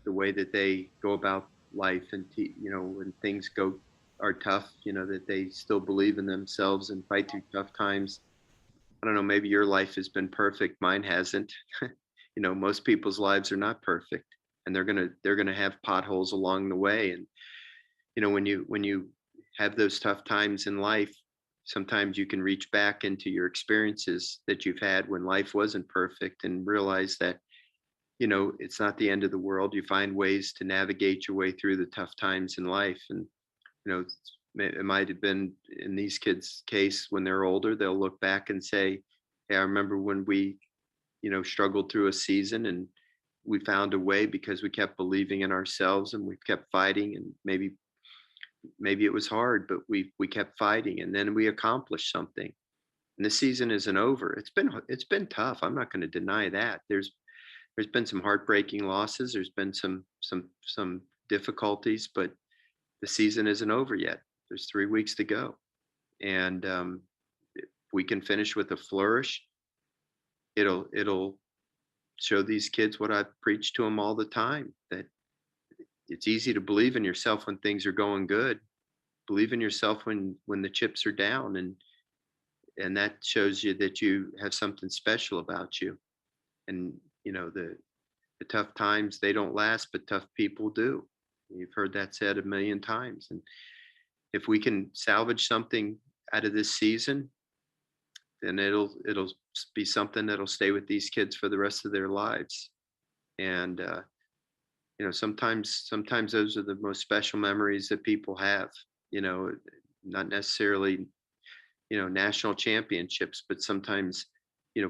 the way that they go about life, and when things are tough, that they still believe in themselves and fight through tough times. I don't know, maybe your life has been perfect. Mine hasn't. Most people's lives are not perfect, and they're gonna have potholes along the way. And when you have those tough times in life, sometimes you can reach back into your experiences that you've had when life wasn't perfect, and realize that it's not the end of the world. You find ways to navigate your way through the tough times in life. And it might have been, in these kids' case, when they're older, they'll look back and say, hey, I remember when we struggled through a season, and we found a way because we kept believing in ourselves, and we kept fighting. And maybe it was hard, but we kept fighting, and then we accomplished something. And the season isn't over. It's been tough. I'm not going to deny that. There's been some heartbreaking losses. There's been some difficulties, but the season isn't over yet. There's 3 weeks to go, and if we can finish with a flourish, it'll show these kids what I've preached to them all the time, that it's easy to believe in yourself when things are going good. Believe in yourself when the chips are down, and that shows you that you have something special about you. And the tough times, they don't last, but tough people do. You've heard that said a million times. And if we can salvage something out of this season, then it'll be something that'll stay with these kids for the rest of their lives. And sometimes those are the most special memories that people have. Not necessarily national championships, but sometimes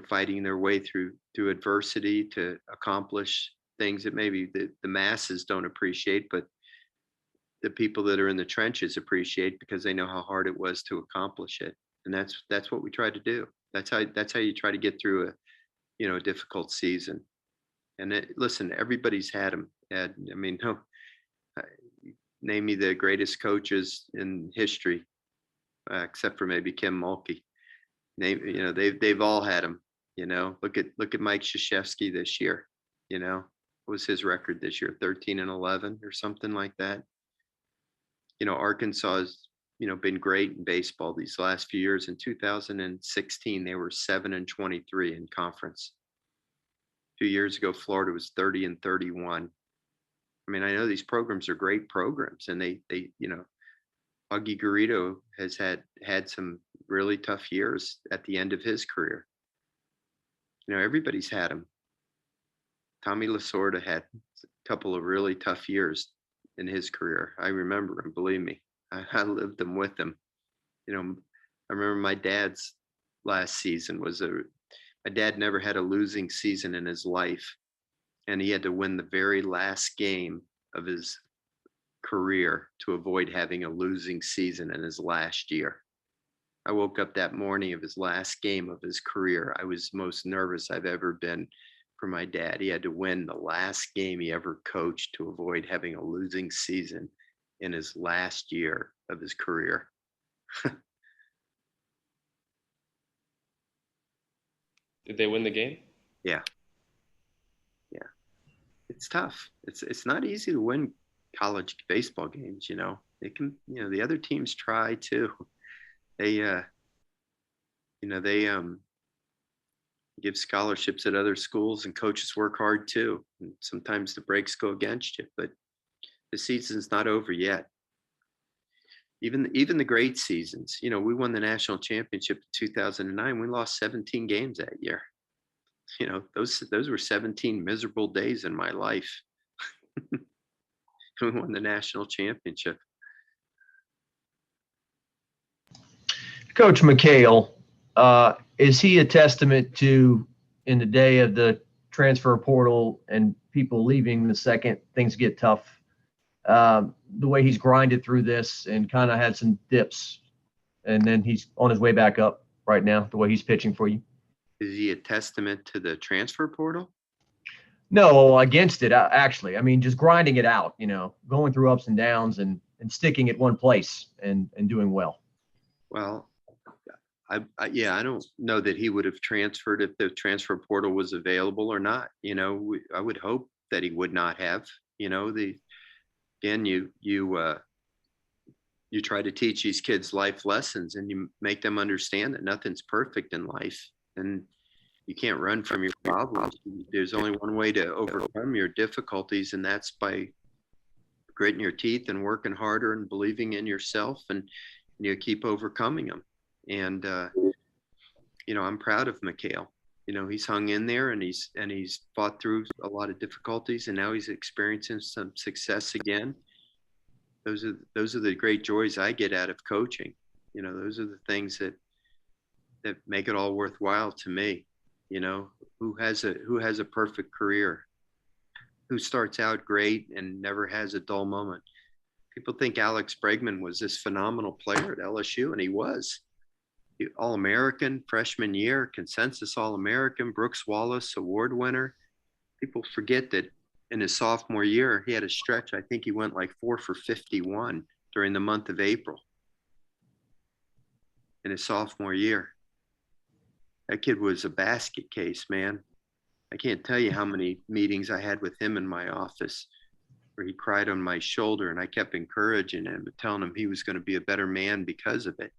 fighting their way through adversity to accomplish things that maybe the masses don't appreciate, but the people that are in the trenches appreciate, because they know how hard it was to accomplish it. And that's what we try to do. That's how you try to get through a difficult season. And listen, everybody's had them, Ed. I mean, no, name me the greatest coaches in history, except for maybe Kim Mulkey. They've all had them. Look at Mike Krzyzewski this year. What was his record this year? 13-11 or something like that. Arkansas has been great in baseball these last few years. In 2016, they were 7-23 in conference. 2 years ago, Florida was 30-31. I mean, I know these programs are great programs, and they Augie Garrido has had some really tough years at the end of his career. Everybody's had them. Tommy Lasorda had a couple of really tough years in his career. I remember him, believe me. I lived them with him. I remember my dad's last season my dad never had a losing season in his life, and he had to win the very last game of his career to avoid having a losing season in his last year. I woke up that morning of his last game of his career. I was most nervous I've ever been for my dad. He had to win the last game he ever coached to avoid having a losing season in his last year of his career. Did they win the game? Yeah. It's tough. It's not easy to win college baseball games. They can, the other teams try too. They give scholarships at other schools, and coaches work hard too. And sometimes the breaks go against you, but the season's not over yet. even the great seasons. You know, we won the national championship in 2009. We lost 17 games that year. You know, those were 17 miserable days in my life. We won the national championship. Coach McHale, is he a testament to, in the day of the transfer portal and people leaving the second things get tough, the way he's grinded through this and kind of had some dips, and then he's on his way back up right now, the way he's pitching for you? Is he a testament to the transfer portal? No, against it, actually. I mean, just grinding it out, you know, going through ups and downs and sticking at one place and doing well. Well, I don't know that he would have transferred if the transfer portal was available or not. You know, I would hope that he would not have. You know, you try to teach these kids life lessons, and you make them understand that nothing's perfect in life, and you can't run from your problems. There's only one way to overcome your difficulties, and that's by gritting your teeth and working harder and believing in yourself, and you keep overcoming them. And you know, I'm proud of McHale. You know, he's hung in there, and he's fought through a lot of difficulties, and now he's experiencing some success again. Those are the great joys I get out of coaching. You know, those are the things that make it all worthwhile to me. You know, who has a perfect career? Who starts out great and never has a dull moment? People think Alex Bregman was this phenomenal player at LSU, and he was. All-American freshman year, consensus All-American, Brooks Wallace Award winner. People forget that in his sophomore year, he had a stretch. I think he went like 4 for 51 during the month of April in his sophomore year. That kid was a basket case, man. I can't tell you how many meetings I had with him in my office where he cried on my shoulder, and I kept encouraging him and telling him he was going to be a better man because of it.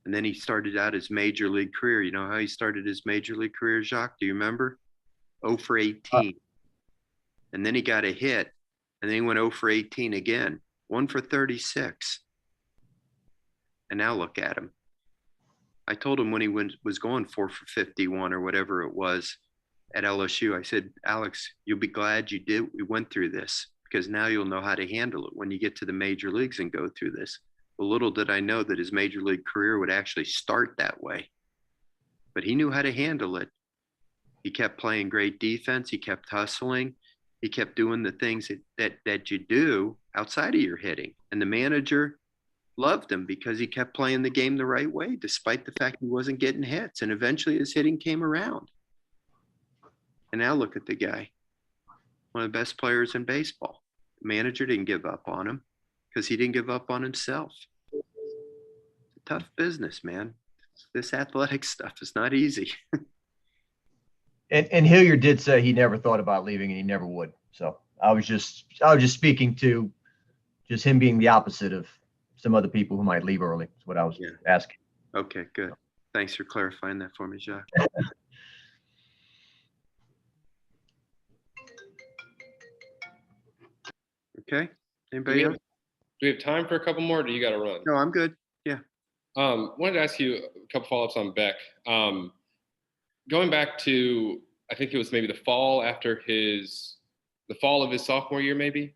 And then he started out his major league career. You know how he started his major league career, Jacques? Do you remember? 0 for 18. And then he got a hit, and then he went 0 for 18 again, 1 for 36. And now look at him. I told him when he was going 4 for 51 or whatever it was at LSU, I said, Alex, you'll be glad we went through this, because now you'll know how to handle it when you get to the major leagues and go through this. Well, little did I know that his major league career would actually start that way. But he knew how to handle it. He kept playing great defense. He kept hustling. He kept doing the things that you do outside of your hitting. And the manager loved him because he kept playing the game the right way, despite the fact he wasn't getting hits. And eventually his hitting came around. And now look at the guy, one of the best players in baseball. The manager didn't give up on him because he didn't give up on himself. It's a tough business, man. This athletic stuff is not easy. And Hilliard did say he never thought about leaving, and he never would. So I was just speaking to just him being the opposite of some other people who might leave early. Is what I was asking. Okay, good. Thanks for clarifying that for me, Jacques. Okay. Anybody else? Do we have time for a couple more, or do you got to run? No, I'm good. Yeah. Wanted to ask you a couple follow-ups on Beck. Going back to, I think it was maybe the fall of his sophomore year, maybe.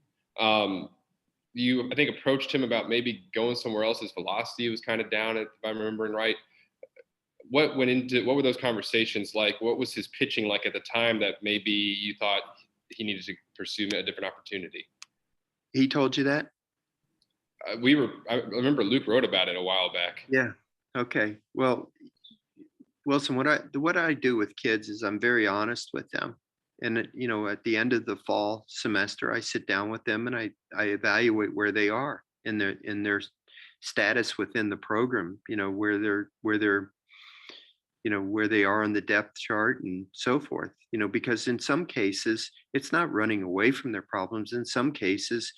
You, I think, approached him about maybe going somewhere else. His velocity was kind of down, if I'm remembering right. What were those conversations like? What was his pitching like at the time that maybe you thought he needed to pursue a different opportunity? He told you that? I remember Luke wrote about it a while back. Yeah. Okay. Well, Wilson, what I do with kids is I'm very honest with them. And, you know, at the end of the fall semester, I sit down with them and I evaluate where they are in their status within the program, you know, where they are on the depth chart and so forth, you know, because in some cases, it's not running away from their problems. In some cases,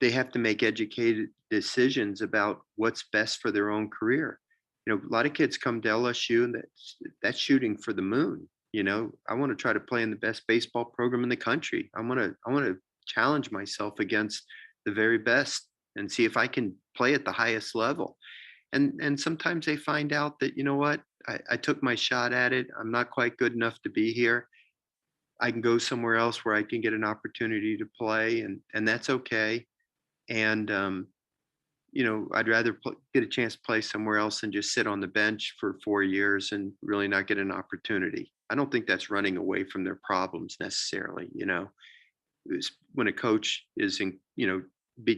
they have to make educated decisions about what's best for their own career. You know, a lot of kids come to LSU and that's shooting for the moon. You know, I want to try to play in the best baseball program in the country. I want to challenge myself against the very best and see if I can play at the highest level. And sometimes they find out that, you know what, I took my shot at it. I'm not quite good enough to be here. I can go somewhere else where I can get an opportunity to play, and that's okay. And I'd rather get a chance to play somewhere else than just sit on the bench for 4 years and really not get an opportunity. I don't think that's running away from their problems necessarily. It's when a coach is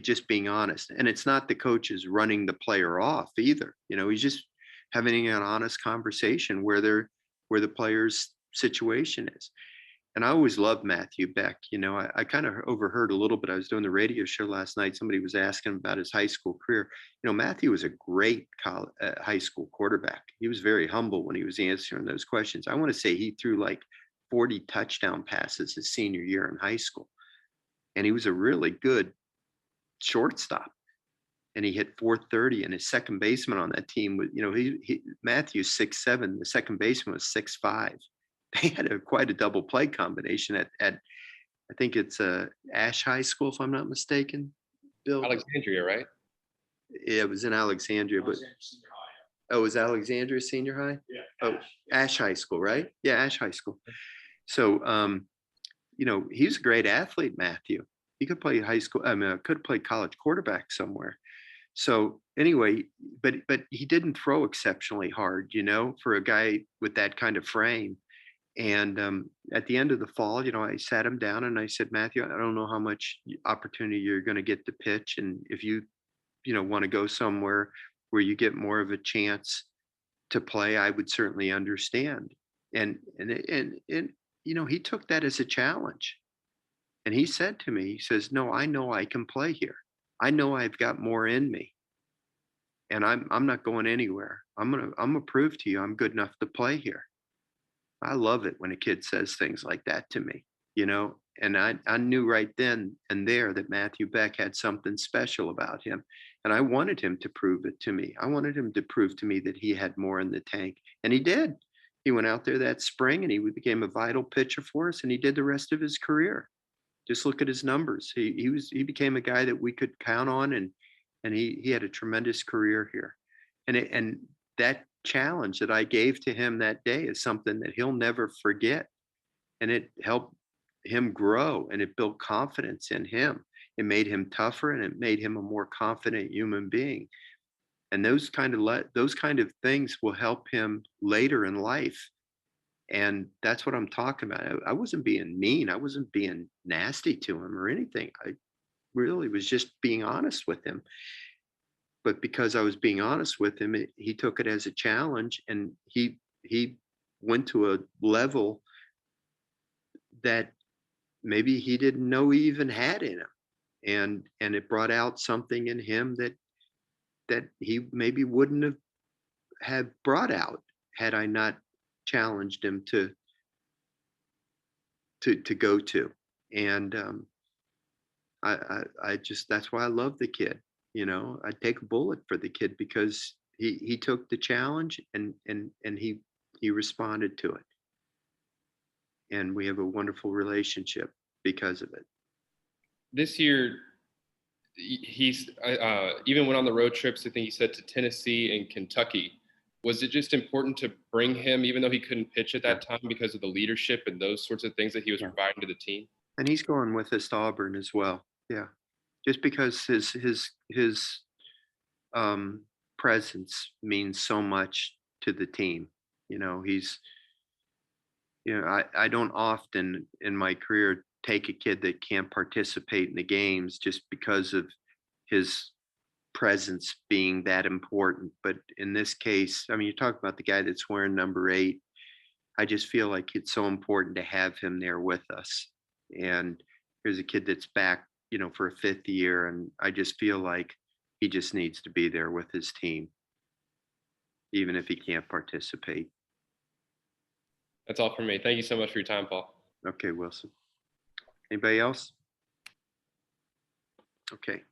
just being honest, and it's not the coach is running the player off either. He's just having an honest conversation where the player's situation is. And I always loved Matthew Beck. I kind of overheard a little bit. I was doing the radio show last night. Somebody was asking about his high school career. Matthew was a great high school quarterback. He was very humble when he was answering those questions. I want to say he threw like 40 touchdown passes his senior year in high school. And he was a really good shortstop. And he hit 430, and his second baseman on that team was, Matthew's 6'7", the second baseman was 6'5". They had quite a double play combination at I think it's Ash High School, if I'm not mistaken. Bill, Alexandria, right? Yeah, it was in Alexandria, but it was Alexandria Senior High. Yeah. Oh, Ash High School, right? Yeah, Ash High School. So, he's a great athlete, Matthew. He could play high school. Could play college quarterback somewhere. So anyway, but he didn't throw exceptionally hard, for a guy with that kind of frame. And at the end of the fall, I sat him down and I said, Matthew, I don't know how much opportunity you're going to get to pitch. And if you want to go somewhere where you get more of a chance to play, I would certainly understand. And he took that as a challenge. And he said to me, he says, no, I know I can play here. I know I've got more in me. And I'm not going anywhere. I'm gonna prove to you I'm good enough to play here. I love it when a kid says things like that to me, and I knew right then and there that Matthew Beck had something special about him. And I wanted him to prove it to me. I wanted him to prove to me that he had more in the tank. And he did. He went out there that spring and he became a vital pitcher for us, and he did the rest of his career. Just look at his numbers. He became a guy that we could count on, and he had a tremendous career here. And that challenge that I gave to him that day is something that he'll never forget. And it helped him grow, and it built confidence in him. It made him tougher, and it made him a more confident human being. And those kind of things will help him later in life. And that's what I'm talking about. I wasn't being mean. I wasn't being nasty to him or anything. I really was just being honest with him. But because I was being honest with him, he took it as a challenge, and he went to a level that maybe he didn't know he even had in him. And it brought out something in him that he maybe wouldn't have brought out had I not challenged him to go to. And I just, that's why I love the kid. I'd take a bullet for the kid because he took the challenge and he responded to it. And we have a wonderful relationship because of it. This year, he's even went on the road trips, I think he said, to Tennessee and Kentucky. Was it just important to bring him, even though he couldn't pitch at that time, because of the leadership and those sorts of things that he was providing to the team? And he's going with us to Auburn as well. Yeah. Just because his presence means so much to the team. I don't often in my career take a kid that can't participate in the games just because of his presence being that important. But in this case, I mean, you talk about the guy that's wearing number 8. I just feel like it's so important to have him there with us. And here's a kid that's back, for a 5th year. And I just feel like he just needs to be there with his team, even if he can't participate. That's all for me. Thank you so much for your time, Paul. Okay, Wilson. Anybody else? Okay.